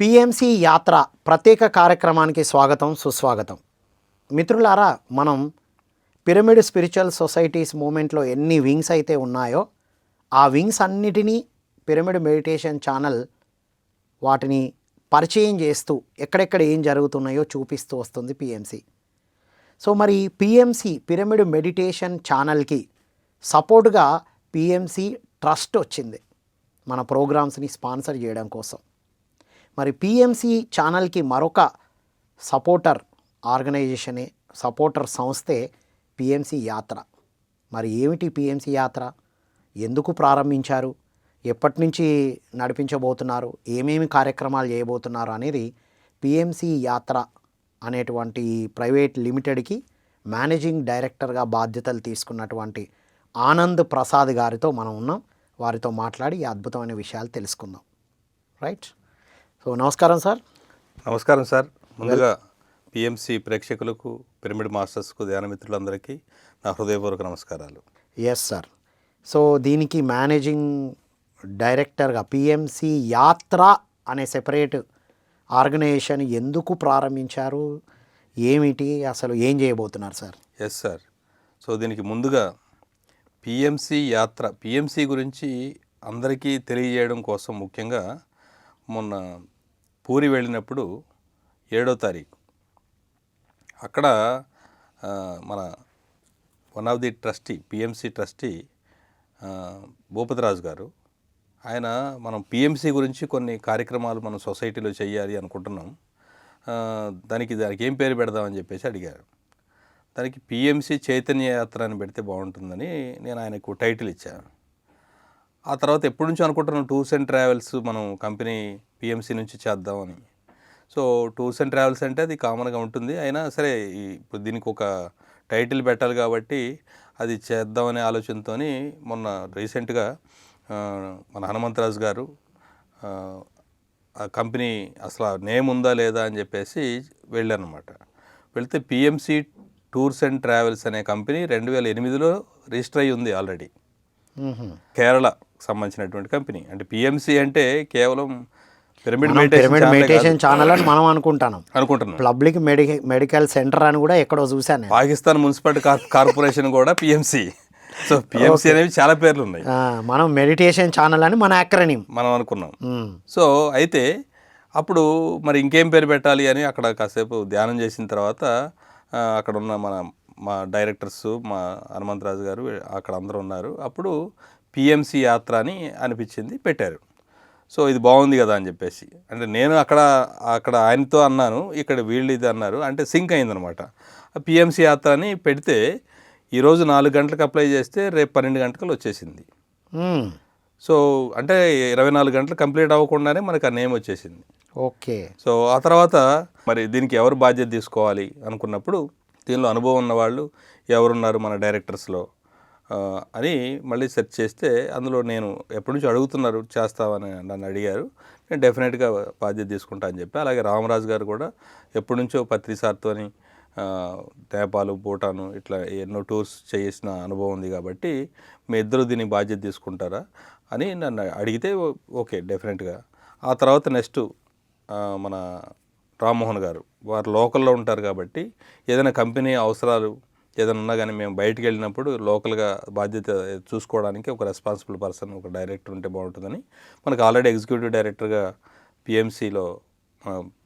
PMC యాత్ర ప్రత్యేక కార్యక్రమానికి స్వాగతం సుస్వాగతం. మిత్రులారా, మనం పిరమిడ్ స్పిరిచువల్ సొసైటీస్ మూమెంట్లో ఎన్ని వింగ్స్ అయితే ఉన్నాయో ఆ వింగ్స్ అన్నిటినీ పిరమిడ్ మెడిటేషన్ ఛానల్ వాటిని పరిచయం చేస్తూ ఎక్కడెక్కడ ఏం జరుగుతున్నాయో చూపిస్తూ వస్తుంది పిఎంసి. సో మరి పిఎంసి పిరమిడ్ మెడిటేషన్ ఛానల్కి సపోర్ట్గా పిఎంసి ట్రస్ట్ వచ్చింది మన ప్రోగ్రామ్స్ని స్పాన్సర్ చేయడం కోసం. మరి పిఎంసి ఛానల్కి మరొక సపోర్టర్ ఆర్గనైజేషనే, సపోర్టర్ సంస్థే పిఎంసి యాత్ర. మరి ఏమిటి పిఎంసి యాత్ర, ఎందుకు ప్రారంభించారు, ఎప్పటి నుంచి నడిపించబోతున్నారు, ఏమేమి కార్యక్రమాలు చేయబోతున్నారు అనేది పిఎంసి యాత్ర అనేటువంటి ప్రైవేట్ లిమిటెడ్కి మేనేజింగ్ డైరెక్టర్గా బాధ్యతలు తీసుకున్నటువంటి ఆనంద్ ప్రసాద్ గారితో మనం ఉన్నాం. వారితో మాట్లాడి ఈ అద్భుతమైన విషయాలు తెలుసుకుందాం. రైట్. సో నమస్కారం సార్. నమస్కారం సార్. ముందుగా పిఎంసి ప్రేక్షకులకు, పిరమిడ్ మాస్టర్స్కు, ధ్యాన మిత్రులందరికీ నా హృదయపూర్వక నమస్కారాలు. Yes sir. సో దీనికి మేనేజింగ్ డైరెక్టర్గా పిఎంసి యాత్ర అనే సెపరేట్ ఆర్గనైజేషన్ ఎందుకు ప్రారంభించారు, ఏమిటి, అసలు ఏం చేయబోతున్నారు సార్? Yes sir. సో దీనికి ముందుగా పిఎంసి యాత్ర, పిఎంసి గురించి అందరికీ తెలియజేయడం కోసం ముఖ్యంగా మొన్న పూరి వెళ్ళినప్పుడు 7వ తారీఖు అక్కడ మన one of the trustee, PMC trustee Bhupathiraju గారు, ఆయన మనం పిఎంసి గురించి కొన్ని కార్యక్రమాలు మనం సొసైటీలో చేయాలి అనుకుంటున్నాం, దానికి ఏం పేరు పెడదామని చెప్పేసి అడిగారు. దానికి పిఎంసి చైతన్య యాత్ర అని పెడితే బాగుంటుందని నేను ఆయనకు టైటిల్ ఇచ్చాను. ఆ తర్వాత ఎప్పటి నుంచో అనుకుంటున్నాం టూర్స్ అండ్ ట్రావెల్స్ మనం కంపెనీ పిఎంసి నుంచి చేద్దామని. సో టూర్స్ అండ్ ట్రావెల్స్ అంటే అది కామన్గా ఉంటుంది, అయినా సరే ఇప్పుడు దీనికి ఒక టైటిల్ పెట్టాలి కాబట్టి అది చేద్దామనే ఆలోచనతో మొన్న రీసెంట్గా మన హనుమంతరాజు గారు ఆ కంపెనీ అసలు నేమ్ ఉందా లేదా అని చెప్పేసి వెళ్ళారనమాట. వెళ్తే పిఎంసి టూర్స్ అండ్ ట్రావెల్స్ అనే కంపెనీ 2008లో రిజిస్టర్ అయ్యి ఉంది ఆల్రెడీ. కేరళ సంబంధించినటువంటి కంపెనీ. అంటే పిఎంసి అంటే కేవలం పిరమిడ్ మెడిటేషన్ ఛానల్ అని మనం అనుకుంటున్నాం. పబ్లిక్ మెడికల్ సెంటర్ అని కూడా ఎక్కడో చూశాను. పాకిస్తాన్ మున్సిపాలిటీ కార్పొరేషన్ కూడా పిఎంసి. సో పిఎంసి అనేవి చాలా పేర్లు ఉన్నాయి. మనం మెడిటేషన్ ఛానల్ అని మన యాక్రోనిమ్ మనం అనుకున్నాం. సో అయితే అప్పుడు మరి ఇంకేం పేరు పెట్టాలి అని అక్కడ కాసేపు ధ్యానం చేసిన తర్వాత అక్కడ ఉన్న మా డైరెక్టర్స్, మా హనుమంతరాజు గారు అక్కడ అందరూ ఉన్నారు. అప్పుడు పిఎంసి యాత్ర అని అనిపించింది, పెట్టారు. సో ఇది బాగుంది కదా అని చెప్పేసి, అంటే నేను అక్కడ ఆయనతో అన్నాను, ఇక్కడ వీళ్ళు ఇది అన్నారు, అంటే సింక్ అయిందనమాట. పిఎంసి యాత్ర అని పెడితే ఈరోజు 4 గంటలకు అప్లై చేస్తే రేపు 12 గంటలకు వచ్చేసింది. సో అంటే 24 గంటలు కంప్లీట్ అవ్వకుండానే మనకు ఆ నేమ్ వచ్చేసింది. ఓకే. సో ఆ తర్వాత మరి దీనికి ఎవరు బాధ్యత తీసుకోవాలి అనుకున్నప్పుడు దీనిలో అనుభవం ఉన్న వాళ్ళు ఎవరున్నారు మన డైరెక్టర్స్లో అని మళ్ళీ సెర్చ్ చేస్తే అందులో నేను ఎప్పటి నుంచి అడుగుతున్నారు చేస్తావని నన్ను అడిగారు. నేను డెఫినెట్గా బాధ్యత తీసుకుంటా అని చెప్పి, అలాగే రామరాజు గారు కూడా ఎప్పటి నుంచో పత్రిసార్తోని నేపాలు, భూటాను ఇట్లా ఎన్నో టూర్స్ చేసిన అనుభవం ఉంది కాబట్టి మీ ఇద్దరు దీనికి బాధ్యత తీసుకుంటారా అని నన్ను అడిగితే ఓకే డెఫినెట్గా. ఆ తర్వాత నెక్స్ట్ మన రామ్మోహన్ గారు, వారు లోకల్లో ఉంటారు కాబట్టి ఏదైనా కంపెనీ అవసరాలు ఏదైనా ఉన్నా కానీ మేము బయటికి వెళ్ళినప్పుడు లోకల్గా బాధ్యత చూసుకోవడానికి ఒక రెస్పాన్సిబుల్ పర్సన్, ఒక డైరెక్టర్ ఉంటే బాగుంటుందని మనకు ఆల్రెడీ ఎగ్జిక్యూటివ్ డైరెక్టర్గా పిఎంసిలో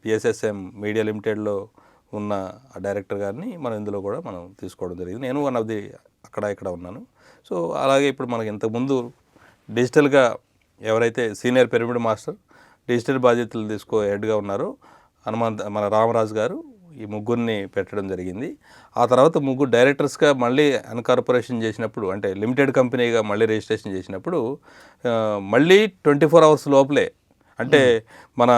పిఎస్ఎస్ఎం మీడియా లిమిటెడ్లో ఉన్న ఆ డైరెక్టర్ గారిని మనం ఇందులో కూడా మనం తీసుకోవడం జరిగింది. నేను వన్ ఆఫ్ ది ఇక్కడ ఉన్నాను. సో అలాగే ఇప్పుడు మనకి ఇంతకుముందు డిజిటల్గా ఎవరైతే సీనియర్ పిరమిడ్ మాస్టర్ డిజిటల్ బాధ్యతలు హెడ్గా ఉన్నారో మన రామరాజు గారు, ఈ ముగ్గురిని పెట్టడం జరిగింది. ఆ తర్వాత 3 డైరెక్టర్స్గా మళ్ళీ అన్కార్పొరేషన్ చేసినప్పుడు, అంటే లిమిటెడ్ కంపెనీగా మళ్ళీ రిజిస్ట్రేషన్ చేసినప్పుడు మళ్ళీ 24 అవర్స్ లోపలే, అంటే మన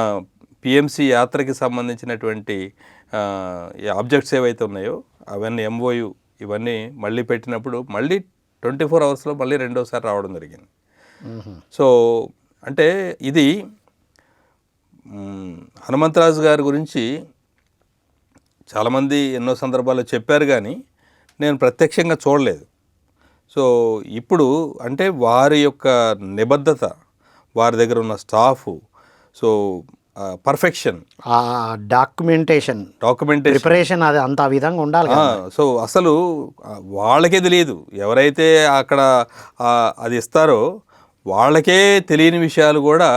పిఎంసి యాత్రకి సంబంధించినటువంటి ఆబ్జెక్ట్స్ ఏవైతే ఉన్నాయో అవన్నీ ఎంఓయు ఇవన్నీ మళ్ళీ పెట్టినప్పుడు మళ్ళీ 24 అవర్స్లో మళ్ళీ రెండోసారి రావడం జరిగింది. సో అంటే ఇది హనుమంతరాజు గారి గురించి చాలామంది ఎన్నో సందర్భాల్లో చెప్పారు కానీ నేను ప్రత్యక్షంగా చూడలేదు. సో ఇప్పుడు అంటే వారి యొక్క నిబద్ధత, వారి దగ్గర ఉన్న స్టాఫు, సో పర్ఫెక్షన్, ఆ డాక్యుమెంటేషన్ ప్రిపరేషన్ అది అంత ఆ విధంగా ఉండాలి కదా. సో అసలు వాళ్ళకే తెలియదు, ఎవరైతే అక్కడ అది ఇస్తారో వాళ్ళకే తెలియని విషయాలు కూడా,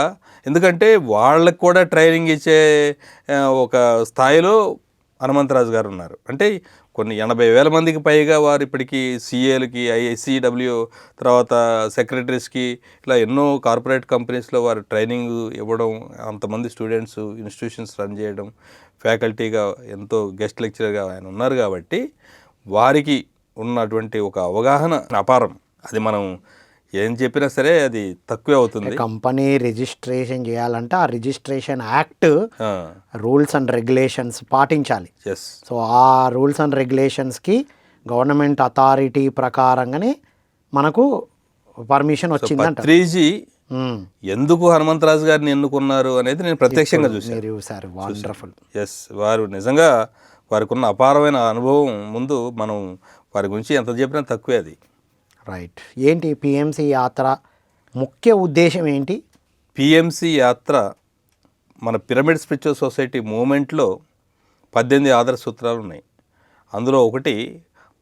ఎందుకంటే వాళ్ళకు కూడా ట్రైనింగ్ ఇచ్చే ఒక స్థాయిలో హనుమంతరాజు గారు ఉన్నారు. అంటే కొన్ని 80,000 మందికి పైగా వారు ఇప్పటికీ సిఏలకి, ఐఎస్సిడబ్ల్యూ, తర్వాత సెక్రటరీస్కి, ఇలా ఎన్నో కార్పొరేట్ కంపెనీస్లో వారు ట్రైనింగ్ ఇవ్వడం, అంతమంది స్టూడెంట్స్, ఇన్స్టిట్యూషన్స్ రన్ చేయడం, ఫ్యాకల్టీగా ఎంతో గెస్ట్ లెక్చరర్గా ఆయన ఉన్నారు. కాబట్టి వారికి ఉన్నటువంటి ఒక అవగాహన అపారం. అది మనం ఏం చెప్పినా సరే అది తక్కువే అవుతుంది. కంపెనీ రిజిస్ట్రేషన్ చేయాలంటే ఆ registration act rules and regulations పాటించాలి. ఎస్. సో ఆ రూల్స్ అండ్ రెగ్యులేషన్స్కి గవర్నమెంట్ అథారిటీ ప్రకారంగానే మనకు పర్మిషన్ వచ్చిందంట. 3G ఎందుకు హనుమంతరాజు గారిని ఎన్నుకున్నారు అనేది నేను ప్రత్యక్షంగా చూశాను. వండర్ఫుల్. ఎస్, వారు నిజంగా వారికి ఉన్న అపారమైన అనుభవం ముందు మనం వారి గురించి ఎంత చెప్పినా తక్కువే అది. రైట్. ఏంటి పిఎంసి యాత్ర ముఖ్య ఉద్దేశం ఏంటి? పిఎంసి యాత్ర మన పిరమిడ్ స్పిరిచువల్ సొసైటీ మూమెంట్లో 18 ఆదర్శ సూత్రాలు ఉన్నాయి. అందులో ఒకటి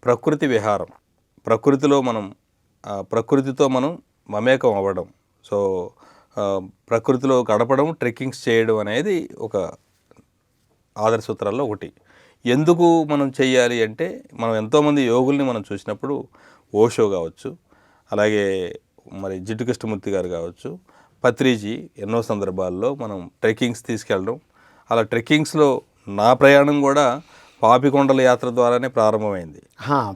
ప్రకృతి విహారం. ప్రకృతిలో మనం ప్రకృతితో మనం మమేకం అవ్వడం, సో ప్రకృతిలో గడపడం, ట్రెక్కింగ్స్ చేయడం అనేది ఒక ఆదర్శ సూత్రాల్లో ఒకటి. ఎందుకు మనం చెయ్యాలి అంటే, మనం ఎంతోమంది యోగుల్ని మనం చూసినప్పుడు, ఓషో కావచ్చు, అలాగే మరి జిడ్డు కృష్ణమూర్తి గారు కావచ్చు, పత్రిజీ ఎన్నో సందర్భాల్లో మనం ట్రెక్కింగ్స్ తీసుకెళ్ళడం. అలా ట్రెక్కింగ్స్లో నా ప్రయాణం కూడా పాపికొండల యాత్ర ద్వారానే ప్రారంభమైంది.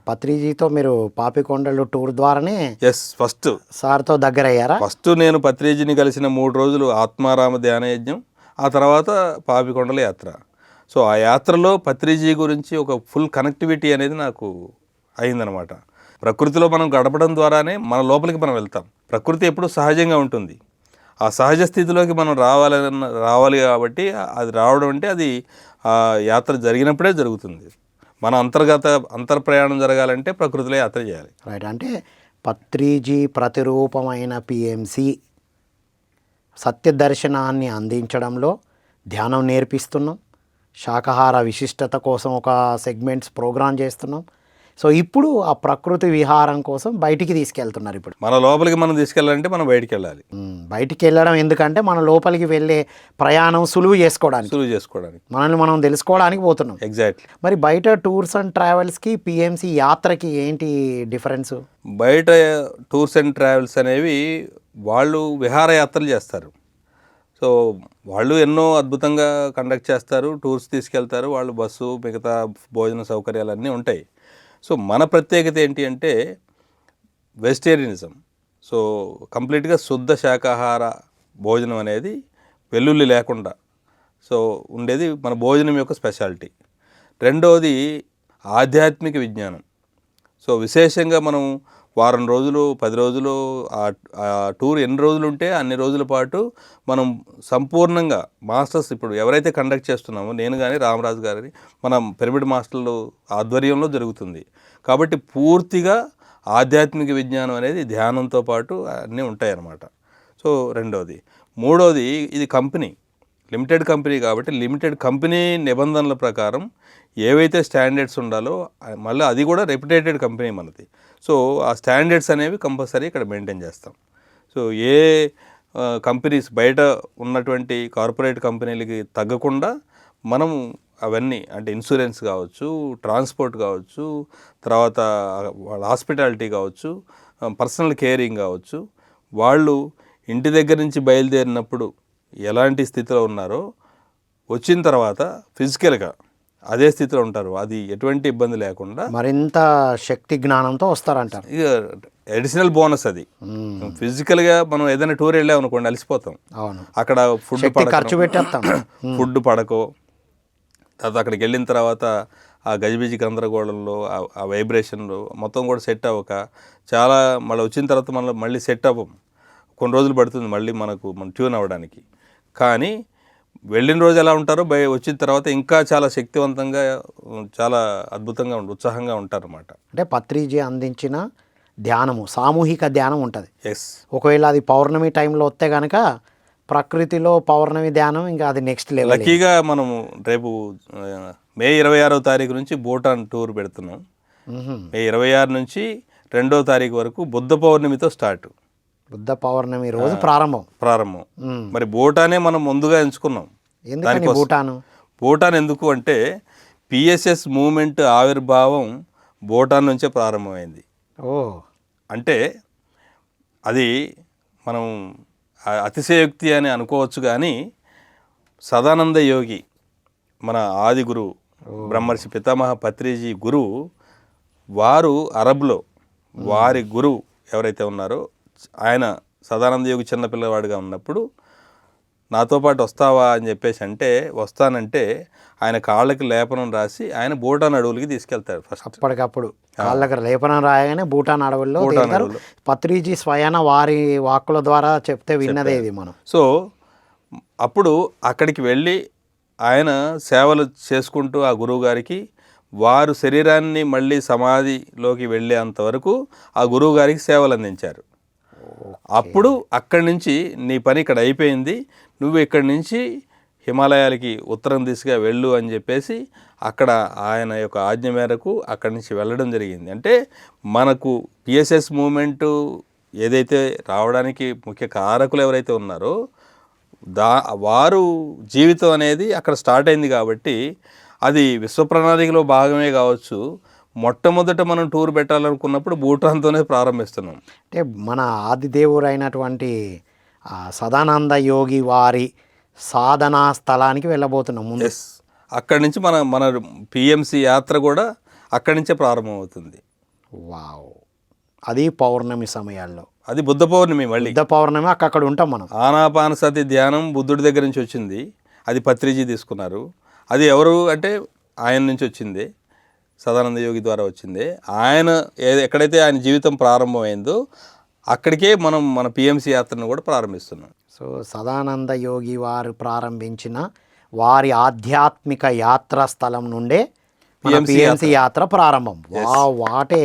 పత్రిజీతో మీరు పాపికొండలు టూర్ ద్వారానే ఫస్ట్ సార్తో దగ్గర అయ్యారా? ఫస్ట్ నేను పత్రిజీని కలిసిన 3 రోజులు ఆత్మారామ ధ్యాన యజ్ఞం, ఆ తర్వాత పాపికొండల యాత్ర. సో ఆ యాత్రలో పత్రిజీ గురించి ఒక ఫుల్ కనెక్టివిటీ అనేది నాకు అయిందనమాట. ప్రకృతిలో మనం గడపడం ద్వారానే మన లోపలికి మనం వెళ్తాం. ప్రకృతి ఎప్పుడు సహజంగా ఉంటుంది. ఆ సహజ స్థితిలోకి మనం రావాలి కాబట్టి అది రావడం అంటే అది ఆ యాత్ర జరిగినప్పుడే జరుగుతుంది. మన అంతర్ప్రయాణం జరగాలంటే ప్రకృతిలో యాత్ర చేయాలి. రైట్. అంటే పత్రిజీ ప్రతిరూపమైన పిఎంసి సత్య దర్శనాన్ని అందించడంలో ధ్యానం నేర్పిస్తున్నాం, శాకాహార విశిష్టత కోసం ఒక సెగ్మెంట్స్ ప్రోగ్రామ్ చేస్తున్నాం. సో ఇప్పుడు ఆ ప్రకృతి విహారం కోసం బయటికి తీసుకెళ్తున్నారు. ఇప్పుడు మన లోపలికి మనం తీసుకెళ్ళాలంటే మనం బయటికి వెళ్ళాలి. బయటికి వెళ్ళడం ఎందుకంటే మన లోపలికి వెళ్ళే ప్రయాణం సులువు చేసుకోవడానికి మనల్ని మనం తెలుసుకోవడానికి పోతున్నాం. ఎగ్జాక్ట్లీ. మరి బయట టూర్స్ అండ్ ట్రావెల్స్కి పిఎంసి యాత్రకి ఏంటి డిఫరెన్స్? బయట టూర్స్ అండ్ ట్రావెల్స్ అనేవి వాళ్ళు విహారయాత్రలు చేస్తారు. సో వాళ్ళు ఎన్నో అద్భుతంగా కండక్ట్ చేస్తారు, టూర్స్ తీసుకెళ్తారు, వాళ్ళు బస్సు, మిగతా భోజన సౌకర్యాలు అన్నీ ఉంటాయి. సో మన ప్రత్యేకత ఏంటి అంటే వెజిటేరియనిజం. సో కంప్లీట్గా శుద్ధ శాకాహార భోజనం అనేది వెల్లుల్లి లేకుండా సో ఉండేది మన భోజనం యొక్క స్పెషాలిటీ. రెండవది ఆధ్యాత్మిక విజ్ఞానం. సో విశేషంగా మనం వారం రోజులు, 10 రోజులు ఆ టూర్ ఎన్ని రోజులు ఉంటే అన్ని రోజుల పాటు మనం సంపూర్ణంగా మాస్టర్స్, ఇప్పుడు ఎవరైతే కండక్ట్ చేస్తున్నామో నేను కానీ రామరాజు గారిని, మనం పిరమిడ్ మాస్టర్లు ఆధ్వర్యంలో జరుగుతుంది. కాబట్టి పూర్తిగా ఆధ్యాత్మిక విజ్ఞానం అనేది ధ్యానంతో పాటు అన్నీ ఉంటాయన్నమాట. సో రెండవది. మూడవది, ఇది కంపెనీ, లిమిటెడ్ కంపెనీ కాబట్టి లిమిటెడ్ కంపెనీ నిబంధనల ప్రకారం ఏవైతే స్టాండర్డ్స్ ఉండాలో, మళ్ళీ అది కూడా రెప్యుటేటెడ్ కంపెనీ మనది. సో ఆ స్టాండర్డ్స్ అనేవి కంపల్సరీ ఇక్కడ మెయింటైన్ చేస్తాం. సో ఏ కంపెనీస్ బయట ఉన్నటువంటి కార్పొరేట్ కంపెనీలకి తగ్గకుండా మనం అవన్నీ, అంటే ఇన్సూరెన్స్ కావచ్చు, ట్రాన్స్పోర్ట్ కావచ్చు, తర్వాత వాళ్ళ హాస్పిటాలిటీ కావచ్చు, పర్సనల్ కేరింగ్ కావచ్చు, వాళ్ళు ఇంటి దగ్గర నుంచి బయలుదేరినప్పుడు ఎలాంటి స్థితిలో ఉన్నారో వచ్చిన తర్వాత ఫిజికల్గా అదే స్థితిలో ఉంటారు. అది ఎటువంటి ఇబ్బంది లేకుండా మరింత శక్తి జ్ఞానంతో వస్తారంటారు. ఇక అడిషనల్ బోనస్ అది. ఫిజికల్గా మనం ఏదైనా టూర్ వెళ్ళామనుకోండి అలసిపోతాం. అవును. అక్కడ ఫుడ్ ఖర్చు పెట్టేస్తాం. ఫుడ్ పడకో, తర్వాత అక్కడికి వెళ్ళిన తర్వాత ఆ గజిబిజి గందరగోళంలో, ఆ వైబ్రేషన్లో మొత్తం కూడా సెట్ అవ్వక చాలా, మళ్ళీ వచ్చిన తర్వాత మళ్ళీ సెట్ అవ్వం. కొన్ని రోజులు పడుతుంది మళ్ళీ మనం ట్యూన్ అవ్వడానికి. కానీ వెళ్ళిన రోజు ఎలా ఉంటారో వచ్చిన తర్వాత ఇంకా చాలా శక్తివంతంగా, చాలా అద్భుతంగా ఉత్సాహంగా ఉంటారన్నమాట. అంటే పత్రిజీ అందించిన ధ్యానము, సామూహిక ధ్యానం ఉంటుంది. ఎస్. ఒకవేళ అది పౌర్ణమి టైంలో వస్తే కనుక ప్రకృతిలో పౌర్ణమి ధ్యానం ఇంకా అది నెక్స్ట్ లెవెల్. లక్కీగా మనము రేపు మే 26వ తారీఖు నుంచి భూటాన్ టూర్ పెడుతున్నాం. మే 26 నుంచి 2వ తారీఖు వరకు బుద్ధ పౌర్ణమితో స్టార్ట్. బుద్ధ పౌర్ణమి రోజు ప్రారంభం. మరి భూటానే మనం ముందుగా ఎంచుకున్నాం. ఎందుకని భూటాన్ ఎందుకు అంటే పిఎస్ఎస్ మూమెంట్ ఆవిర్భావం భూటాన్ నుంచే ప్రారంభమైంది. అంటే అది మనం అతిశయోక్తి అని అనుకోవచ్చు, కానీ సదానంద యోగి మన ఆది గురువు బ్రహ్మర్షి పితామహ పత్రిజీ గురువు, వారు అరబ్లో వారి గురువు ఎవరైతే ఉన్నారో ఆయన సదానంద యోగి చిన్నపిల్లవాడిగా ఉన్నప్పుడు నాతో పాటు వస్తావా అని చెప్పేసి అంటే వస్తానంటే ఆయన కాళ్ళకి లేపనం రాసి ఆయన భూటాన్ అడవులకి తీసుకెళ్తారు. ఫస్ట్ అప్పటికప్పుడు కాళ్ళకి లేపనం రాయగానే భూటాన్ అడవుల్లో పత్రిజీ స్వయాన వారి వాక్కుల ద్వారా చెప్తే విన్నదే ఇది మనం. సో అప్పుడు అక్కడికి వెళ్ళి ఆయన సేవలు చేసుకుంటూ ఆ గురువు గారికి వారు శరీరాన్ని మళ్ళీ సమాధిలోకి వెళ్ళేంత వరకు ఆ గురువు గారికి సేవలు అందించారు. అప్పుడు అక్కడి నుంచి నీ పని ఇక్కడ అయిపోయింది, నువ్వు ఇక్కడి నుంచి హిమాలయాలకి ఉత్తరం దిశగా వెళ్ళు అని చెప్పేసి అక్కడ ఆయన యొక్క ఆజ్ఞ మేరకు అక్కడి నుంచి వెళ్ళడం జరిగింది. అంటే మనకు పిఎస్ఎస్ మూమెంటు ఏదైతే రావడానికి ముఖ్య కారకులు ఎవరైతే ఉన్నారో వారు జీవితం అనేది అక్కడ స్టార్ట్ అయింది కాబట్టి అది విశ్వ ప్రణాళికలో భాగమే కావచ్చు. మొట్టమొదట మనం టూర్ పెట్టాలనుకున్నప్పుడు భూటాన్తోనే ప్రారంభిస్తున్నాం. అంటే మన ఆదిదేవుడు అయినటువంటి సదానంద యోగి వారి సాధనా స్థలానికి వెళ్ళబోతున్నాం ముందు. అక్కడి నుంచి మన పిఎంసి యాత్ర కూడా అక్కడి నుంచే ప్రారంభమవుతుంది. వావ్, అది పౌర్ణమి సమయాల్లో, అది బుద్ధ పౌర్ణమి. మళ్ళీ బుద్ధ పౌర్ణమి అక్కడ ఉంటాం మనం. ఆనాపానసతి ధ్యానం బుద్ధుడి దగ్గర నుంచి వచ్చింది, అది పత్రిజీ తీసుకున్నారు. అది ఎవరు అంటే ఆయన నుంచి వచ్చింది, సదానంద యోగి ద్వారా వచ్చింది. ఆయన ఎక్కడైతే ఆయన జీవితం ప్రారంభమైందో అక్కడికే మనం మన పిఎంసి యాత్రను కూడా ప్రారంభిస్తున్నాం. సో సదానంద యోగి వారు ప్రారంభించిన వారి ఆధ్యాత్మిక యాత్రా స్థలం నుండే పిఎంసి యాత్ర ప్రారంభం. వాటే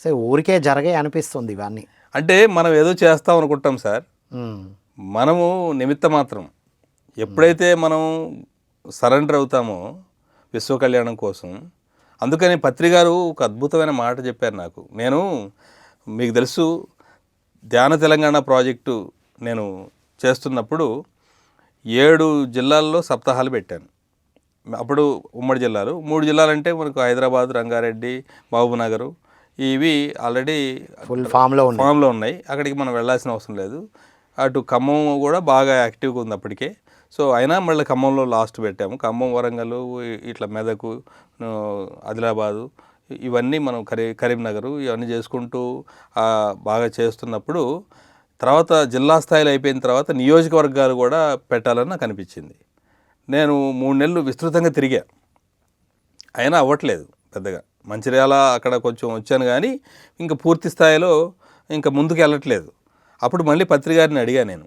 సో ఊరికే జరిగే అనిపిస్తుంది ఇవన్నీ. అంటే మనం ఏదో చేస్తాం అనుకుంటాం సార్, మనము నిమిత్త మాత్రం. ఎప్పుడైతే మనం సరెండర్ అవుతామో విశ్వ కళ్యాణం కోసం, అందుకని పత్రిగారు ఒక అద్భుతమైన మాట చెప్పారు నాకు. నేను మీకు తెలుసు ధ్యాన తెలంగాణ ప్రాజెక్టు నేను చేస్తున్నప్పుడు 7 జిల్లాల్లో సప్తాహాలు పెట్టాను. అప్పుడు ఉమ్మడి జిల్లాలు 3 జిల్లాలంటే మనకు హైదరాబాద్, రంగారెడ్డి, మహబూబ్నగర్ ఇవి ఆల్రెడీ ఫుల్ ఫామ్లో ఉన్నాయి. అక్కడికి మనం వెళ్ళాల్సిన అవసరం లేదు. అటు ఖమ్మం కూడా బాగా యాక్టివ్గా ఉంది అప్పటికే. సో అయినా మళ్ళీ ఖమ్మంలో లాస్ట్ పెట్టాము. ఖమ్మం, వరంగల్, ఇట్లా మెదకు, ఆదిలాబాదు ఇవన్నీ మనం కరీంనగర్ ఇవన్నీ చేసుకుంటూ బాగా చేస్తున్నప్పుడు తర్వాత జిల్లా స్థాయిలో అయిపోయిన తర్వాత నియోజకవర్గాలు కూడా పెట్టాలని నాకు అనిపించింది. నేను 3 నెలలు విస్తృతంగా తిరిగా, అయినా అవ్వట్లేదు పెద్దగా. మంచిర్యాల అక్కడ కొంచెం వచ్చాను కానీ ఇంకా పూర్తి స్థాయిలో ఇంకా ముందుకు వెళ్ళట్లేదు. అప్పుడు మళ్ళీ పత్రిగారిని అడిగా నేను,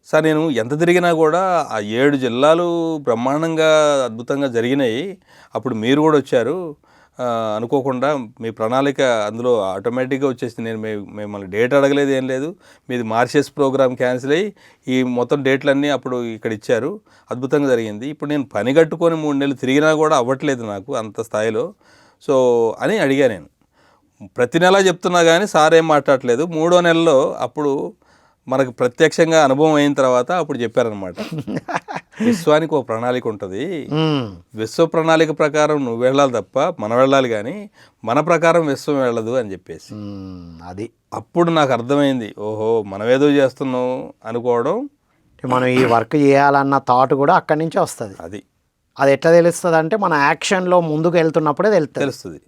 సార్ నేను ఎంత తిరిగినా కూడా ఆ 7 జిల్లాలు బ్రహ్మాండంగా అద్భుతంగా జరిగినాయి, అప్పుడు మీరు కూడా వచ్చారు అనుకోకుండా, మీ ప్రణాళిక అందులో ఆటోమేటిక్గా వచ్చేసింది. నేను మిమ్మల్ని డేట్ అడగలేదు, ఏం లేదు. మీది మార్చెస్ ప్రోగ్రామ్ క్యాన్సిల్ అయ్యి ఈ మొత్తం డేట్లన్నీ అప్పుడు ఇక్కడ ఇచ్చారు, అద్భుతంగా జరిగింది. ఇప్పుడు నేను పని కట్టుకొని 3 నెలలు తిరిగినా కూడా అవ్వట్లేదు నాకు అంత స్థాయిలో. సో అని అడిగా నేను. ప్రతి నెల చెప్తున్నా కానీ సార్ ఏం మాట్లాడలేదు. 3వ నెలలో అప్పుడు మనకు ప్రత్యక్షంగా అనుభవం అయిన తర్వాత అప్పుడు చెప్పారనమాట, విశ్వానికి ఒక ప్రణాళిక ఉంటుంది, విశ్వ ప్రణాళిక ప్రకారం నువ్వు వెళ్ళాలి తప్ప మనం వెళ్ళాలి కానీ మన ప్రకారం విశ్వం వెళ్ళదు అని చెప్పేసి. అది అప్పుడు నాకు అర్థమైంది, ఓహో మనమేదో చేస్తున్నాం అనుకోవడం, మనం ఈ వర్క్ చేయాలన్న థాట్ కూడా అక్కడి నుంచే వస్తుంది. అది ఎట్లా తెలుస్తుంది అంటే మన యాక్షన్లో ముందుకు వెళ్తున్నప్పుడే తెలుస్తుంది.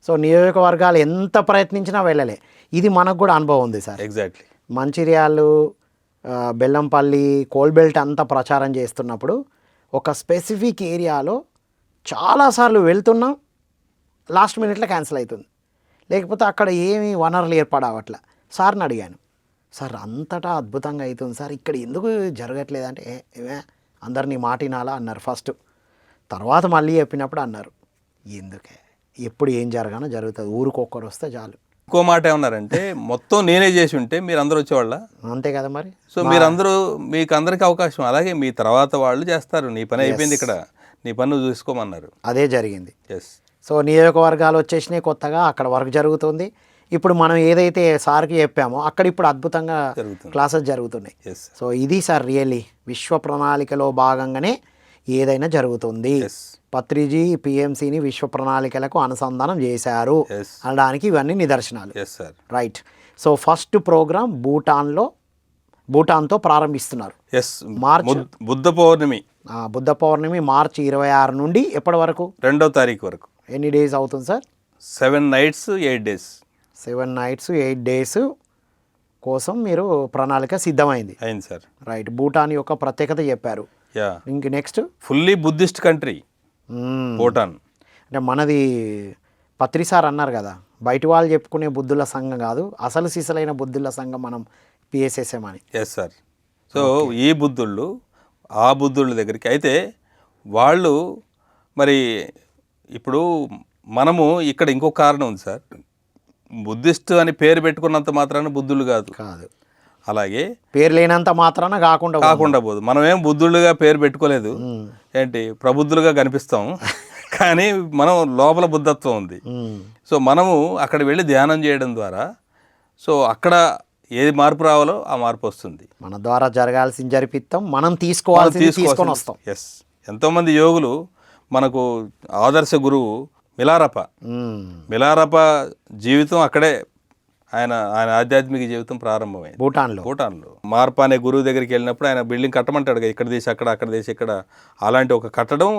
సో నియోజకవర్గాలు ఎంత ప్రయత్నించినా వెళ్ళలే. ఇది మనకు కూడా అనుభవం ఉంది sir. Exactly. Mancherial, Bellampalli, coal belt అంతా ప్రచారం చేస్తున్నప్పుడు ఒక స్పెసిఫిక్ ఏరియాలో చాలాసార్లు వెళ్తున్నాం, లాస్ట్ మినిట్లో క్యాన్సిల్ అవుతుంది. లేకపోతే అక్కడ ఏమీ వనరులు ఏర్పడవట్లా. సార్ని అడిగాను, సార్ అంతటా అద్భుతంగా అవుతుంది సార్, ఇక్కడ ఎందుకు జరగట్లేదు అంటే ఏమే అందరినీ మాటినాలా అన్నారు ఫస్ట్. తర్వాత మళ్ళీ చెప్పినప్పుడు అన్నారు, ఎందుకే ఎప్పుడు ఏం జరగానో జరుగుతుంది, ఊరికొక్కరు వస్తే చాలు. ఇంకో మాట ఏమన్నారంటే మొత్తం నేనే చేసి ఉంటే మీరు అందరూ వచ్చేవాళ్ళ. అంతే కదా మరి. సో మీరందరూ మీకు అందరికీ అవకాశం, అలాగే మీ తర్వాత వాళ్ళు చేస్తారు. నీ పని అయిపోయింది, ఇక్కడ నీ పని నువ్వు చూసుకోమన్నారు. అదే జరిగింది. ఎస్. సో నియోజకవర్గాలు వచ్చేసినాయి కొత్తగా, అక్కడ వర్క్ జరుగుతుంది. ఇప్పుడు మనం ఏదైతే సార్కి చెప్పామో అక్కడ ఇప్పుడు అద్భుతంగా క్లాసెస్ జరుగుతున్నాయి. ఎస్. సో ఇది సార్ రియల్లీ విశ్వ ప్రణాళికలో భాగంగానే ఏదైనా జరుగుతుంది. పత్రిజీ పిఎంసిని విశ్వ ప్రణాళికలకు అనుసంధానం చేశారు అనడానికి ఇవన్నీ నిదర్శనాలు. Yes sir. Right. So first program భూటాన్తో ప్రారంభిస్తున్నారు. ఎస్. మార్చ్ బుద్ధ పౌర్ణమి మార్చి 26 నుండి ఎప్పటి వరకు? 2వ తారీఖు వరకు. ఎన్ని డేస్ అవుతుంది sir? 7 nights 8 days. 7 nights 8 days కోసం మీరు ప్రణాళిక సిద్ధమైంది. అయింది సార్. రైట్. భూటాన్ యొక్క ప్రత్యేకత చెప్పారు. యా. ఇంక next fully Buddhist country Bhutan. అంటే మనది పత్రి సార్ అన్నారు కదా, బయట వాళ్ళు చెప్పుకునే బుద్ధుల సంఘం కాదు, అసలు సిసలైన బుద్ధుల సంఘం మనం పిఎస్ఎస్ఎం అని. Yes sir. సో ఈ బుద్ధుళ్ళు ఆ బుద్ధుళ్ళ దగ్గరికి అయితే వాళ్ళు మరి ఇప్పుడు మనము ఇక్కడ ఇంకో కారణం ఉంది సార్. బుద్ధిస్ట్ అని పేరు పెట్టుకున్నంత మాత్రాన బుద్ధులు కాదు. అలాగే పేరు లేనంత మాత్రాన కాకుండా పోదు. మనమేం బుద్ధుళ్ళుగా పేరు పెట్టుకోలేదు, ఏంటి ప్రబుద్ధులుగా కనిపిస్తాం, కానీ మనం లోపల బుద్ధత్వం ఉంది. సో మనము అక్కడ వెళ్ళి ధ్యానం చేయడం ద్వారా సో అక్కడ ఏది మార్పు రావాలో ఆ మార్పు వస్తుంది. మన ద్వారా జరగాల్సింది జరిపిస్తాం, మనం తీసుకొని వస్తాం. ఎస్. ఎంతోమంది యోగులు మనకు ఆదర్శ గురువు మిలారప జీవితం అక్కడే ఆయన ఆధ్యాత్మిక జీవితం ప్రారంభమైంది భూటాన్లో. మార్పా అనే గురువు దగ్గరికి వెళ్ళినప్పుడు ఆయన బిల్డింగ్ కట్టమంటాడు కదా, ఇక్కడ తీసి అక్కడ తీసి ఇక్కడ, అలాంటి ఒక కట్టడం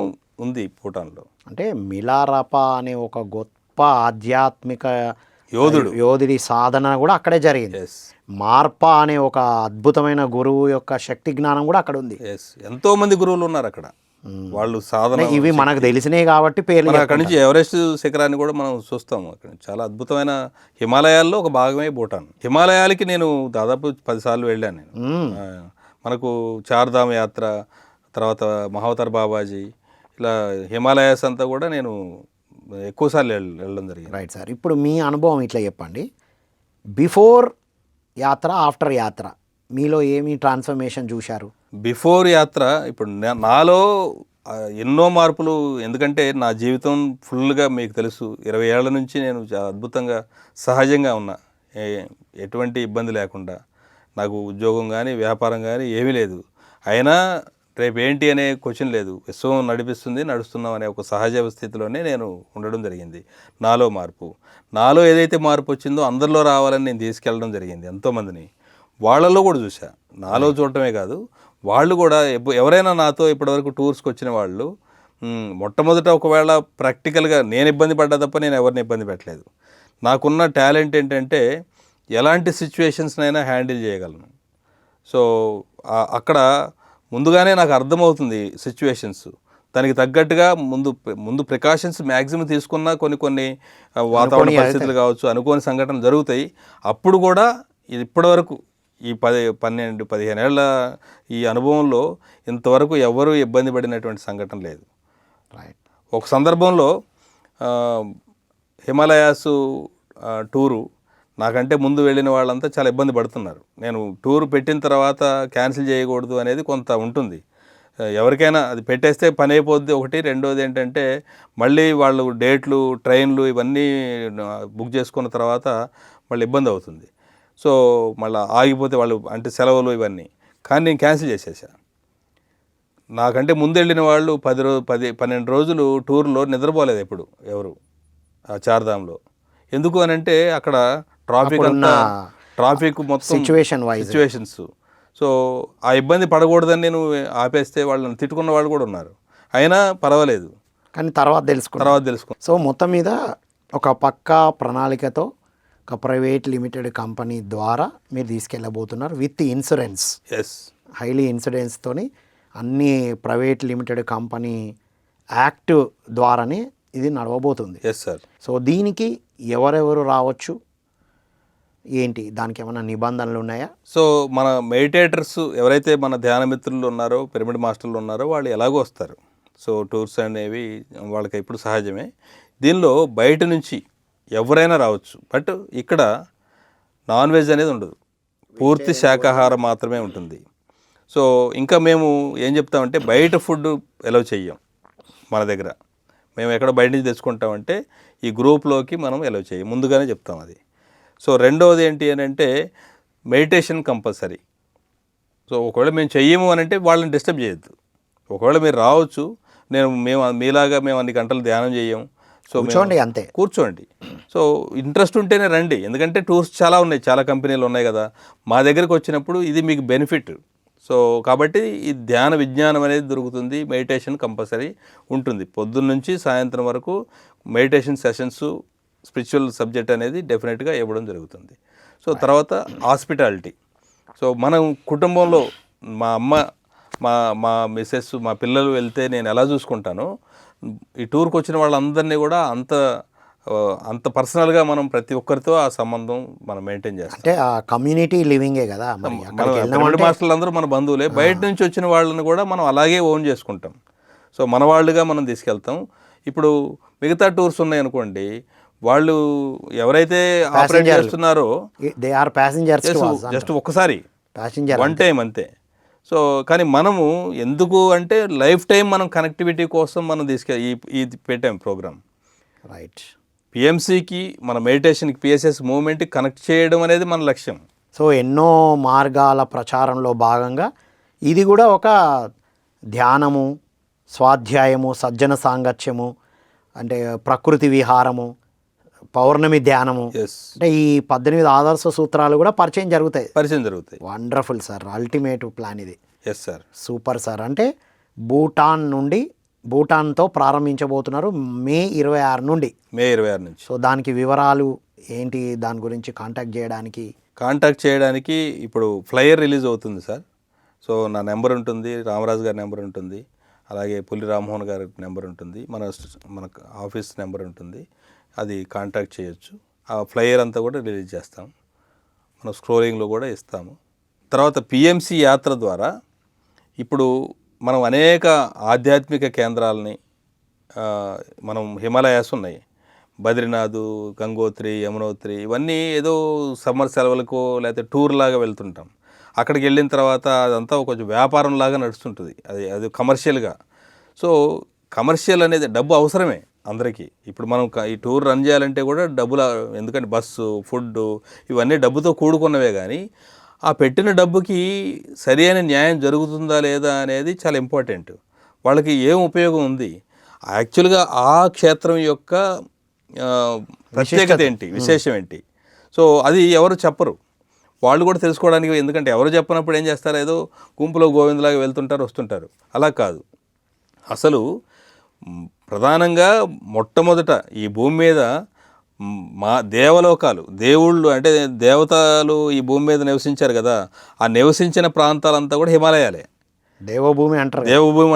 ఉంది భూటాన్లో. అంటే మిలారపా అనే ఒక గొప్ప ఆధ్యాత్మిక యోధుడి సాధన కూడా అక్కడే జరిగింది. మార్పా అనే ఒక అద్భుతమైన గురువు యొక్క శక్తి జ్ఞానం కూడా అక్కడ ఉంది. ఎంతో మంది గురువులు ఉన్నారు అక్కడ, వాళ్ళు సాధన. ఇవి మనకు తెలిసినాయి కాబట్టి పేర్లు. అక్కడి నుంచి ఎవరెస్ట్ శిఖరాన్ని కూడా మనం చూస్తాము. అక్కడ చాలా అద్భుతమైన హిమాలయాల్లో ఒక భాగమే భూటాన్. హిమాలయాలకి నేను దాదాపు 10 సార్లు వెళ్ళాను నేను. మనకు చార్ధామ్ యాత్ర, తర్వాత మహావతార్ బాబాజీ, ఇలా హిమాలయాస్ అంతా కూడా నేను ఎక్కువసార్లు వెళ్ళడం జరిగింది. Right sir. ఇప్పుడు మీ అనుభవం ఇట్లా చెప్పండి, బిఫోర్ యాత్ర ఆఫ్టర్ యాత్ర మీలో ఏమి ట్రాన్స్ఫర్మేషన్ చూశారు? బిఫోర్ యాత్ర ఇప్పుడు నాలో ఎన్నో మార్పులు. ఎందుకంటే నా జీవితం ఫుల్గా మీకు తెలుసు, 20 ఏళ్ల నుంచి నేను అద్భుతంగా సహజంగా ఉన్నా, ఎటువంటి ఇబ్బంది లేకుండా. నాకు ఉద్యోగం కానీ వ్యాపారం కానీ ఏమీ లేదు. అయినా రేపు ఏంటి అనే క్వశ్చన్ లేదు. విశ్వం నడుస్తున్నాం అనే ఒక సహజ స్థితిలోనే నేను ఉండడం జరిగింది. నాలో ఏదైతే మార్పు వచ్చిందో అందరిలో రావాలని నేను తీసుకెళ్ళడం జరిగింది. ఎంతోమందిని వాళ్ళలో కూడా చూసా. నాలో చూడటమే కాదు, వాళ్ళు కూడా ఎవరైనా నాతో ఇప్పటివరకు టూర్స్కి వచ్చిన వాళ్ళు మొట్టమొదట ఒకవేళ ప్రాక్టికల్గా నేను ఇబ్బంది పడ్డా తప్ప నేను ఎవరిని ఇబ్బంది పెట్టలేదు. నాకున్న టాలెంట్ ఏంటంటే ఎలాంటి సిచ్యువేషన్స్నైనా హ్యాండిల్ చేయగలను. సో అక్కడ ముందుగానే నాకు అర్థమవుతుంది సిచ్యువేషన్స్, దానికి తగ్గట్టుగా ముందు ప్రికాషన్స్ మ్యాక్సిమం తీసుకున్న కొన్ని వాతావరణ పరిస్థితులు కావచ్చు, అనుకోని సంఘటనలు జరుగుతాయి. అప్పుడు కూడా ఇప్పటివరకు ఈ 12-15 ఏళ్ల ఈ అనుభవంలో ఇంతవరకు ఎవరు ఇబ్బంది పడినటువంటి సంఘటన లేదు. ఒక సందర్భంలో హిమాలయాస్ టూరు నాకంటే ముందు వెళ్ళిన వాళ్ళంతా చాలా ఇబ్బంది పడుతున్నారు. నేను టూర్ పెట్టిన తర్వాత క్యాన్సిల్ చేయకూడదు అనేది కొంత ఉంటుంది. ఎవరికైనా అది పెట్టేస్తే పని అయిపోద్ది ఒకటి. రెండోది ఏంటంటే మళ్ళీ వాళ్ళు డేట్లు, ట్రైన్లు ఇవన్నీ బుక్ చేసుకున్న తర్వాత మళ్ళీ ఇబ్బంది అవుతుంది. సో మళ్ళీ ఆగిపోతే వాళ్ళు అంటే సెలవులు ఇవన్నీ. కానీ నేను క్యాన్సిల్ చేసేసా. నాకంటే ముందు వెళ్ళిన వాళ్ళు 10-12 రోజులు టూర్లో నిద్రపోలేదు ఎప్పుడు ఎవరు ఆ చార్ధామ్లో. ఎందుకు అని అంటే అక్కడ ట్రాఫిక్ మొత్తం సిచ్యువేషన్స్. సో ఆ ఇబ్బంది పడకూడదని నేను ఆపేస్తే వాళ్ళని తిట్టుకున్న వాళ్ళు కూడా ఉన్నారు. అయినా పర్వాలేదు, కానీ తర్వాత తెలుసుకున్నాను. సో మొత్తం మీద ఒక పక్కా ప్రణాళికతో ఒక ప్రైవేట్ లిమిటెడ్ కంపెనీ ద్వారా మీరు తీసుకెళ్ళబోతున్నారు విత్ ఇన్సూరెన్స్. హైలీ ఇన్సూరెన్స్తోని అన్ని ప్రైవేట్ లిమిటెడ్ కంపెనీ యాక్ట్ ద్వారానే ఇది నడవబోతుంది. సో దీనికి ఎవరెవరు రావచ్చు, ఏంటి దానికి ఏమైనా నిబంధనలు ఉన్నాయా? సో మన మెడిటేటర్స్ ఎవరైతే మన ధ్యాన మిత్రులు ఉన్నారో, పిరమిడ్ మాస్టర్లు ఉన్నారో వాళ్ళు ఎలాగో వస్తారు. సో టూర్స్ అనేవి వాళ్ళకి ఇప్పుడు సహజమే. దీనిలో బయట నుంచి ఎవరైనా రావచ్చు. బట్ ఇక్కడ నాన్ వెజ్ అనేది ఉండదు, పూర్తి శాకాహారం మాత్రమే ఉంటుంది. సో ఇంకా మేము ఏం చెప్తామంటే బయట ఫుడ్ ఎలవ్ చెయ్యం మన దగ్గర. మేము ఎక్కడ బయట నుంచి తెచ్చుకుంటామంటే ఈ గ్రూప్లోకి మనం ఎలవ్ చేయం, ముందుగానే చెప్తాం అది. సో రెండవది ఏంటి అని అంటే మెడిటేషన్ కంపల్సరీ. సో ఒకవేళ మేము చెయ్యము అని అంటే వాళ్ళని డిస్టర్బ్ చేయొద్దు. ఒకవేళ మీరు రావచ్చు, మేము మీలాగా మేము అన్ని గంటలు ధ్యానం చేయం. సో కూర్చోండి అంతే, కూర్చోండి. సో ఇంట్రెస్ట్ ఉంటేనే రండి, ఎందుకంటే టూర్స్ చాలా ఉన్నాయి, చాలా కంపెనీలు ఉన్నాయి కదా. మా దగ్గరికి వచ్చినప్పుడు ఇది మీకు బెనిఫిట్. సో కాబట్టి ఈ ధ్యాన విజ్ఞానం అనేది దొరుకుతుంది. మెడిటేషన్ కంపల్సరీ ఉంటుంది. పొద్దున్న నుంచి సాయంత్రం వరకు మెడిటేషన్ సెషన్స్, స్పిరిచువల్ సబ్జెక్ట్ అనేది డెఫినెట్గా ఇవ్వడం జరుగుతుంది. సో తర్వాత హాస్పిటాలిటీ. సో మనం కుటుంబంలో మా అమ్మ, మా మిస్సెస్, మా పిల్లలు వెళ్తే నేను ఎలా చూసుకుంటానో, ఈ టూర్కి వచ్చిన వాళ్ళందరినీ కూడా అంత పర్సనల్గా మనం ప్రతి ఒక్కరితో ఆ సంబంధం మనం మెయింటైన్ చేస్తాం. అంటే ఆ కమ్యూనిటీ లివింగే కదా. పిరమిడ్ మాస్టర్లు అందరూ మన బంధువులే. బయట నుంచి వచ్చిన వాళ్ళని కూడా మనం అలాగే ఓన్ చేసుకుంటాం. సో మన వాళ్ళుగా మనం తీసుకెళ్తాం. ఇప్పుడు మిగతా టూర్స్ ఉన్నాయనుకోండి, వాళ్ళు ఎవరైతే ఆపరేట్ చేస్తున్నారో దే ఆర్ ప్యాసింజర్స్, జస్ట్ ఒక్కసారి ప్యాసింజర్ వన్ టైం అంతే. సో కానీ మనము ఎందుకు అంటే లైఫ్ టైం మనం కనెక్టివిటీ కోసం మనం ఇది పెట్టాం ప్రోగ్రామ్. రైట్. పిఎంసికి మన మెడిటేషన్కి, పిఎస్ఎస్ మూవ్మెంట్కి కనెక్ట్ చేయడం అనేది మన లక్ష్యం. సో ఎన్నో మార్గాల ప్రచారంలో భాగంగా ఇది కూడా ఒక ధ్యానము, స్వాధ్యాయము, సజ్జన సాంగత్యము, అంటే ప్రకృతి విహారము, పౌర్ణమి ధ్యానము, అంటే ఈ 18 ఆదర్శ సూత్రాలు కూడా పరిచయం జరుగుతాయి. వండర్ఫుల్ సార్, అల్టిమేట్ ప్లాన్ ఇది. Yes sir, super sir. అంటే భూటాన్తో ప్రారంభించబోతున్నారు మే 26 నుండి. సో దానికి వివరాలు ఏంటి, దాని గురించి కాంటాక్ట్ చేయడానికి ఇప్పుడు ఫ్లైయర్ రిలీజ్ అవుతుంది సార్. సో నా నెంబర్ ఉంటుంది, రామరాజు గారి నెంబర్ ఉంటుంది, అలాగే పుల్లి రామ్మోహన్ గారి నెంబర్ ఉంటుంది, మన ఆఫీస్ నెంబర్ ఉంటుంది. అది కాంటాక్ట్ చేయొచ్చు. ఆ ఫ్లైయర్ అంతా కూడా రిలీజ్ చేస్తాం, మనం స్క్రోలింగ్లో కూడా ఇస్తాము. తర్వాత పిఎంసి యాత్ర ద్వారా ఇప్పుడు మనం అనేక ఆధ్యాత్మిక కేంద్రాలని, మనం హిమాలయాస్ ఉన్నాయి, బద్రీనాథ్, గంగోత్రి, యమునోత్రి, ఇవన్నీ ఏదో సమ్మర్ సెలవులకు లేకపోతే టూర్ లాగా వెళ్తుంటాం. అక్కడికి వెళ్ళిన తర్వాత అదంతా కొంచెం వ్యాపారం లాగా నడుస్తుంటుంది, అది కమర్షియల్గా. సో కమర్షియల్ అనేది డబ్బు అవసరమే అందరికీ. ఇప్పుడు మనం ఈ టూర్ రన్ చేయాలంటే కూడా డబ్బులు, ఎందుకంటే బస్సు, ఫుడ్ ఇవన్నీ డబ్బుతో కూడుకున్నవే. కానీ ఆ పెట్టిన డబ్బుకి సరి అయిన న్యాయం జరుగుతుందా లేదా అనేది చాలా ఇంపార్టెంట్. వాళ్ళకి ఏం ఉపయోగం ఉంది, యాక్చువల్గా ఆ క్షేత్రం యొక్క ప్రత్యేకత ఏంటి, విశేషం ఏంటి. సో అది ఎవరు చెప్పరు, వాళ్ళు కూడా తెలుసుకోవడానికి. ఎందుకంటే ఎవరు చెప్పినప్పుడు ఏం చేస్తారు, ఏదో గుంపులో గోవిందలాగా వెళ్తుంటారు, వస్తుంటారు. అలా కాదు. అసలు ప్రధానంగా మొట్టమొదట ఈ భూమి మీద మా దేవలోకాలు, దేవుళ్ళు అంటే దేవతలు ఈ భూమి మీద నివసించారు కదా, ఆ నివసించిన ప్రాంతాలంతా కూడా హిమాలయాలే. దేవభూమి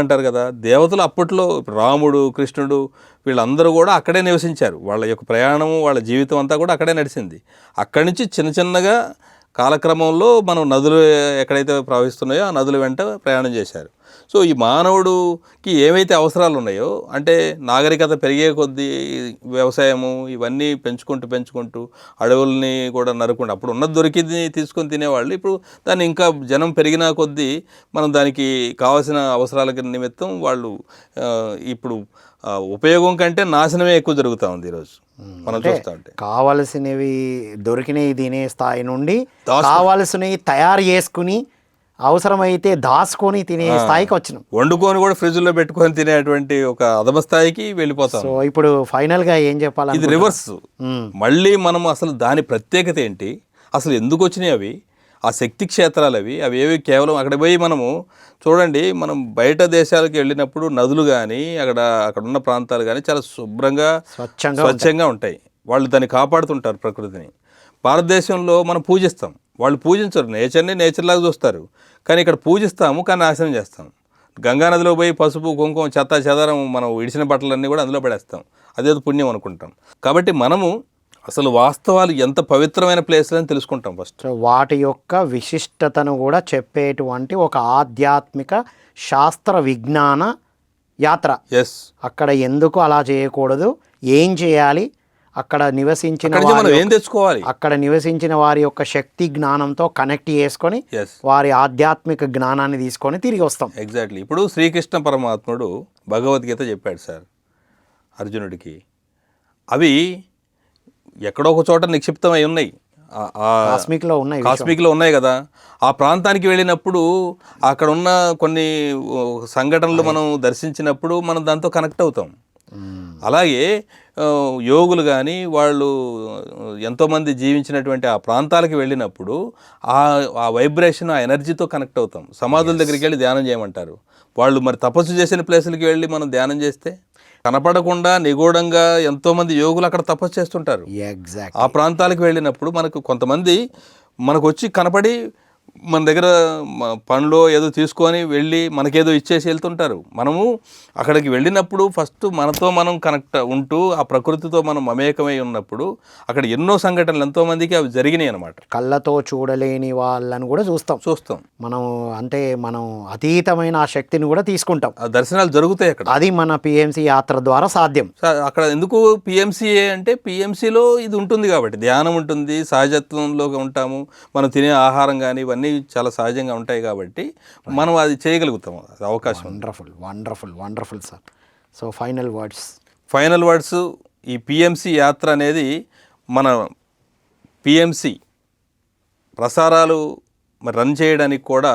అంటారు కదా. దేవతలు అప్పట్లో రాముడు, కృష్ణుడు వీళ్ళందరూ కూడా అక్కడే నివసించారు. వాళ్ళ యొక్క ప్రయాణము, వాళ్ళ జీవితం అంతా కూడా అక్కడే నడిచింది. అక్కడి నుంచి చిన్నగా కాలక్రమంలో మనం నదులు ఎక్కడైతే ప్రవహిస్తున్నాయో ఆ నదుల వెంట ప్రయాణం చేశారు. సో ఈ మానవుడికి ఏవైతే అవసరాలు ఉన్నాయో, అంటే నాగరికత పెరిగే కొద్దీ వ్యవసాయము ఇవన్నీ పెంచుకుంటూ అడవుల్ని కూడా నరుకుంటూ, అప్పుడు ఉన్నది దొరికింది తీసుకొని తినేవాళ్ళు. ఇప్పుడు దాన్ని ఇంకా జనం పెరిగినా కొద్దీ మనం దానికి కావాల్సిన అవసరాలకి నిమిత్తం వాళ్ళు ఇప్పుడు ఉపయోగం కంటే నాశనమే ఎక్కువ జరుగుతూ ఉంది ఈరోజు మనం చూస్తూ ఉంటే. కావలసినవి దొరికినవి తినే స్థాయి నుండి కావలసినవి తయారు చేసుకుని అవసరమైతే దాచుకొని తినే స్థాయికి వచ్చినాం. వండుకొని కూడా ఫ్రిడ్జ్లో పెట్టుకొని తినేటువంటి ఒక అధమ స్థాయికి వెళ్ళిపోతాం. సో ఇప్పుడు ఫైనల్గా ఏం చెప్పాలి, ఇది రివర్స్. మళ్ళీ మనం అసలు దాని ప్రత్యేకత ఏంటి, అసలు ఎందుకు వచ్చినాయి అవి, ఆ శక్తి క్షేత్రాలు అవి ఏవి కేవలం అక్కడ పోయి మనము చూడండి, మనం బయట దేశాలకు వెళ్ళినప్పుడు నదులు కానీ అక్కడ ఉన్న ప్రాంతాలు కానీ చాలా శుభ్రంగా స్వచ్ఛంగా ఉంటాయి. వాళ్ళు దాన్ని కాపాడుతుంటారు ప్రకృతిని. భారతదేశంలో మనం పూజిస్తాం, వాళ్ళు పూజించరు, నేచర్ని నేచర్లాగా చూస్తారు. కానీ ఇక్కడ పూజిస్తాము, కానీ నాశనం చేస్తాం. గంగానదిలో పోయి పసుపు, కుంకుమ, చెత్త చెదారం, మనం ఇడిచిన బట్టలన్నీ కూడా అందులో పడేస్తాం, అదేదో పుణ్యం అనుకుంటాం. కాబట్టి మనము అసలు వాస్తవాలు ఎంత పవిత్రమైన ప్లేస్లు అని తెలుసుకుంటాం ఫస్ట్. వాటి యొక్క విశిష్టతను కూడా చెప్పేటువంటి ఒక ఆధ్యాత్మిక శాస్త్ర విజ్ఞాన యాత్ర. ఎస్. అక్కడ ఎందుకు అలా చేయకూడదు, ఏం చేయాలి, అక్కడ నివసించిన అక్కడి నుంచి మనం వారి ఏం తెచ్చుకోవాలి? అక్కడ నివసించిన వారి యొక్క శక్తి జ్ఞానంతో కనెక్ట్ చేసుకొని ఎస్, వారి ఆధ్యాత్మిక జ్ఞానాన్ని తీసుకొని తిరిగి వస్తాం. ఎగ్జాక్ట్లీ. ఇప్పుడు శ్రీకృష్ణ పరమాత్ముడు భగవద్గీత చెప్పాడు సార్ అర్జునుడికి. అవి ఎక్కడో ఒక చోట నిక్షిప్తమై ఉన్నాయి, కాస్మిక్లో ఉన్నాయి. కాస్మిక్లో ఉన్నాయి కదా. ఆ ప్రాంతానికి వెళ్ళినప్పుడు అక్కడ ఉన్న కొన్ని సంఘటనలు మనం దర్శించినప్పుడు మనం దాంతో కనెక్ట్ అవుతాం. అలాగే యోగులు కానీ వాళ్ళు ఎంతోమంది జీవించినటువంటి ఆ ప్రాంతాలకు వెళ్ళినప్పుడు ఆ వైబ్రేషన్, ఆ ఎనర్జీతో కనెక్ట్ అవుతాం. సమాధుల దగ్గరికి వెళ్ళి ధ్యానం చేయమంటారు. వాళ్ళు మరి తపస్సు చేసిన ప్లేసులకి వెళ్ళి మనం ధ్యానం చేస్తే కనపడకుండా నిగూఢంగా ఎంతోమంది యోగులు అక్కడ తపస్సు చేస్తుంటారు. ఎగ్జాక్ట్. ఆ ప్రాంతాలకు వెళ్ళినప్పుడు మనకు కొంతమంది మనకు వచ్చి కనపడి మన దగ్గర పనిలో ఏదో తీసుకొని వెళ్ళి మనకేదో ఇచ్చేసి వెళ్తుంటారు. మనము అక్కడికి వెళ్ళినప్పుడు ఫస్ట్ మనతో మనం కనెక్ట్ ఉంటూ ఆ ప్రకృతితో మనం మమేకమై ఉన్నప్పుడు అక్కడ ఎన్నో సంఘటనలు ఎంతోమందికి అవి జరిగినాయి అన్నమాట. కళ్ళతో చూడలేని వాళ్ళని కూడా చూస్తాం మనం. అంటే మనం అతీతమైన ఆ శక్తిని కూడా తీసుకుంటాం. ఆ దర్శనాలు జరుగుతాయి అక్కడ. అది మన పిఎంసి యాత్ర ద్వారా సాధ్యం. అక్కడ ఎందుకు పిఎంసీఏ అంటే పిఎంసీలో ఇది ఉంటుంది కాబట్టి ధ్యానం ఉంటుంది, సహజత్వంలో ఉంటాము, మనం తినే ఆహారం కానీ ఇవన్నీ చాలా సహజంగా ఉంటాయి కాబట్టి మనం అది చేయగలుగుతాము. అది అవకాశం. Wonderful sir. So final words, ఈ పిఎంసి యాత్ర అనేది మన పిఎంసి ప్రసారాలు మరి రన్ చేయడానికి కూడా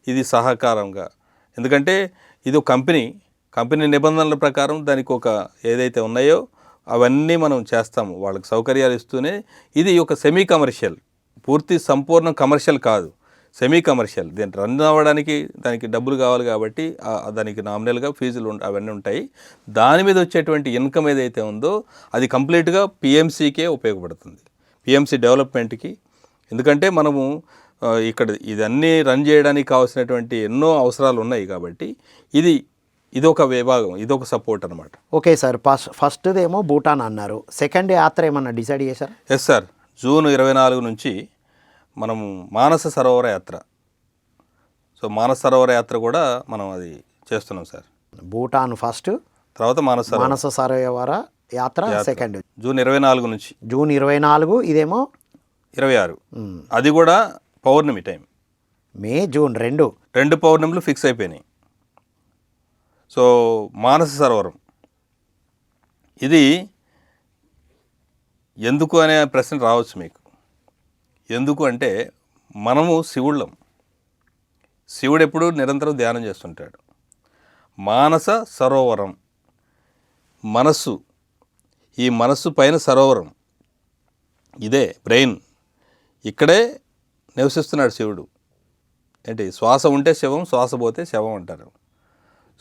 ఇది సహకారంగా, ఎందుకంటే ఇది ఒక కంపెనీ నిబంధనల ప్రకారం దానికి ఒక ఏదైతే ఉన్నాయో అవన్నీ మనం చేస్తాము, వాళ్ళకి సౌకర్యాలు ఇస్తూనే. ఇది ఒక సెమీ కమర్షియల్, పూర్తి సంపూర్ణ కమర్షియల్ కాదు, సెమీ కమర్షియల్. దీన్ని రన్ అవ్వడానికి దానికి డబ్బులు కావాలి కాబట్టి దానికి నామినల్గా ఫీజులు అవన్నీ ఉంటాయి. దాని మీద వచ్చేటువంటి ఇన్కమ్ ఏదైతే ఉందో అది కంప్లీట్గా పిఎంసీకే ఉపయోగపడుతుంది, పిఎంసీ డెవలప్మెంట్కి. ఎందుకంటే మనము ఇక్కడ ఇదన్నీ రన్ చేయడానికి కావాల్సినటువంటి ఎన్నో అవసరాలు ఉన్నాయి కాబట్టి ఇదొక విభాగం, ఇదొక సపోర్ట్ అనమాట. Okay sir. ఫస్ట్దేమో భూటాన్ అన్నారు, సెకండ్ యాత్ర ఏమన్నా డిసైడ్ చేశారా? Yes sir. జూన్ 24 నుంచి మనము మానస సరోవర యాత్ర. సో మానస సరోవర యాత్ర కూడా మనం అది చేస్తున్నాం సార్. భూటాన్ ఫస్ట్, తర్వాత మానస సరోవర యాత్ర సెకండ్. జూన్ 24 నుంచి జూన్ 24, ఇదేమో 26. అది కూడా పౌర్ణమి టైం. మే జూన్ రెండు పౌర్ణమిలు ఫిక్స్ అయిపోయినాయి. సో మానస సరోవరం ఇది ఎందుకు అనే ప్రశ్న రావచ్చు మీకు. ఎందుకు అంటే మనము శివుడు ఎప్పుడు నిరంతరం ధ్యానం చేస్తుంటాడు. మానస సరోవరం మనస్సు, ఈ మనస్సు పైన సరోవరం, ఇదే బ్రెయిన్, ఇక్కడే నివసిస్తున్నాడు శివుడు. ఏంటి, శ్వాస ఉంటే శివం, శ్వాస పోతే శవం అంటారు.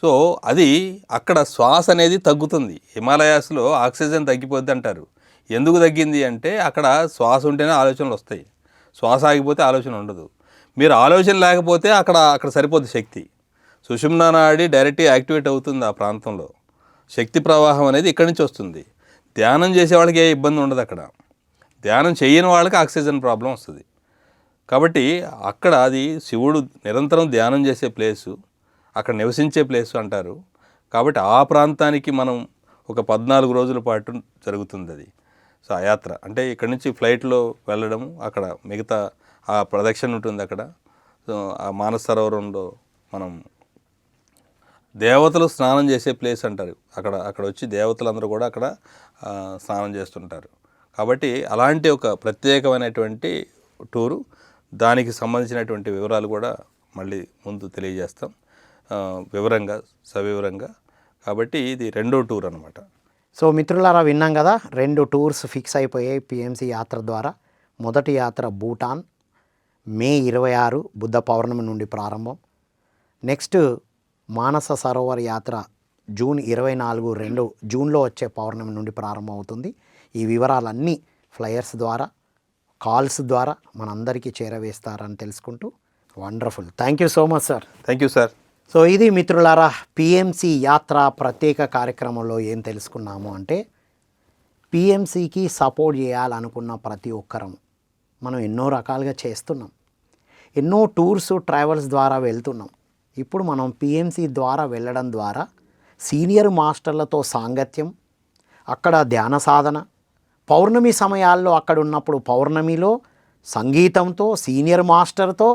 సో అది అక్కడ శ్వాస అనేది తగ్గుతుంది. హిమాలయాస్లో ఆక్సిజన్ తగ్గిపోద్ది అంటారు. ఎందుకు తగ్గింది అంటే అక్కడ శ్వాస ఉంటేనే ఆలోచనలు వస్తాయి, శ్వాస ఆగిపోతే ఆలోచన ఉండదు. మీరు ఆలోచన లేకపోతే అక్కడ సరిపోద్ది శక్తి. సుషుమ్నా నాడి డైరెక్ట్గా యాక్టివేట్ అవుతుంది ఆ ప్రాంతంలో. శక్తి ప్రవాహం అనేది ఇక్కడి నుంచి వస్తుంది. ధ్యానం చేసే వాళ్ళకి ఏ ఇబ్బంది ఉండదు అక్కడ. ధ్యానం చేయని వాళ్ళకి ఆక్సిజన్ ప్రాబ్లం వస్తుంది. కాబట్టి అక్కడ అది శివుడు నిరంతరం ధ్యానం చేసే ప్లేసు, అక్కడ నివసించే ప్లేసు అంటారు. కాబట్టి ఆ ప్రాంతానికి మనం ఒక 14 రోజుల పాటు జరుగుతుంది అది. సో ఆ యాత్ర అంటే ఇక్కడ నుంచి ఫ్లైట్లో వెళ్ళడం, అక్కడ మిగతా ఆ ప్రదక్షిణ ఉంటుంది అక్కడ. సో ఆ మానస సరోవరంలో మనం దేవతలు స్నానం చేసే ప్లేస్ అంటారు. అక్కడ వచ్చి దేవతలందరూ కూడా అక్కడ స్నానం చేస్తుంటారు. కాబట్టి అలాంటి ఒక ప్రత్యేకమైనటువంటి టూరు, దానికి సంబంధించినటువంటి వివరాలు కూడా మళ్ళీ ముందు తెలియజేస్తాం వివరంగా, సవివరంగా. కాబట్టి ఇది రెండో టూర్ అనమాట. సో మిత్రులారా, విన్నాం కదా, 2 టూర్స్ ఫిక్స్ అయిపోయాయి పిఎంసి యాత్ర ద్వారా. మొదటి యాత్ర భూటాన్, మే 26 బుద్ధ పౌర్ణమి నుండి ప్రారంభం. నెక్స్ట్ మానస సరోవర్ యాత్ర జూన్ 24 జూన్లో వచ్చే పౌర్ణమి నుండి ప్రారంభం అవుతుంది. ఈ వివరాలన్నీ ఫ్లయర్స్ ద్వారా, కాల్స్ ద్వారా మనందరికీ చేరవేస్తారని తెలుసుకుంటూ, wonderful. Thank you so much sir. Thank you sir. So ఇది మిత్రులారా, పిఎంసి యాత్ర ప్రత్యేక కార్యక్రమంలో ఏం తెలుసుకున్నాము అంటే, పిఎంసికి సపోర్ట్ చేయాలనుకున్న ప్రతి ఒక్కరం మనం ఎన్నో రకాలుగా చేస్తున్నాం, ఎన్నో టూర్స్ ట్రావెల్స్ ద్వారా వెళ్తున్నాం. ఇప్పుడు మనం పిఎంసి ద్వారా వెళ్ళడం ద్వారా సీనియర్ మాస్టర్లతో సాంగత్యం, అక్కడ ధ్యాన సాధన, పౌర్ణమి సమయాల్లో అక్కడ ఉన్నప్పుడు పౌర్ణమిలో సంగీతంతో, సీనియర్ మాస్టర్తో,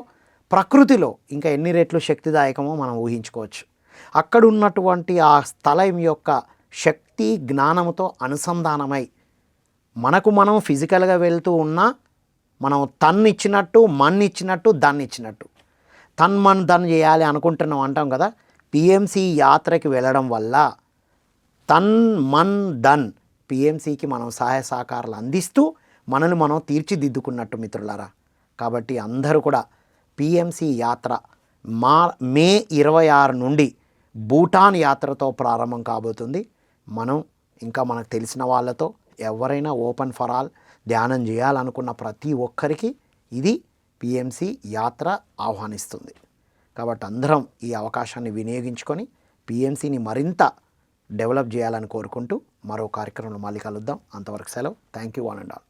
ప్రకృతిలో ఇంకా ఎన్ని రెట్లు శక్తిదాయకమో మనం ఊహించుకోవచ్చు. అక్కడ ఉన్నటువంటి ఆ స్థలం యొక్క శక్తి జ్ఞానంతో అనుసంధానమై మనకు మనం ఫిజికల్గా వెళ్తూ ఉన్నా మనం తన్నిచ్చినట్టు, మన్నిచ్చినట్టు, దన్నిచ్చినట్టు, తన్ మన్ దన్ చేయాలి అనుకుంటున్నాం అంటాం కదా. పిఎంసి యాత్రకి వెళ్ళడం వల్ల తన్ మన్ ధన్ పిఎంసికి మనం సహాయ సహకారాలు అందిస్తూ మనల్ని మనం తీర్చిదిద్దుకున్నట్టు మిత్రులారా. కాబట్టి అందరూ కూడా పిఎంసి యాత్ర మే 26 నుండి భూటాన్ యాత్రతో ప్రారంభం కాబోతుంది. మనం ఇంకా మనకు తెలిసిన వాళ్ళతో ఎవరైనా ఓపెన్ ఫర్ ఆల్ ధ్యానం చేయాలనుకున్న ప్రతి ఒక్కరికి ఇది పిఎంసి యాత్ర ఆహ్వానిస్తుంది. కాబట్టి అందరం ఈ అవకాశాన్ని వినియోగించుకొని పిఎంసిని మరింత డెవలప్ చేయాలని కోరుకుంటూ మరో కార్యక్రమంలో మళ్ళీ కలుద్దాం. అంతవరకు సెలవు. Thank you one and all.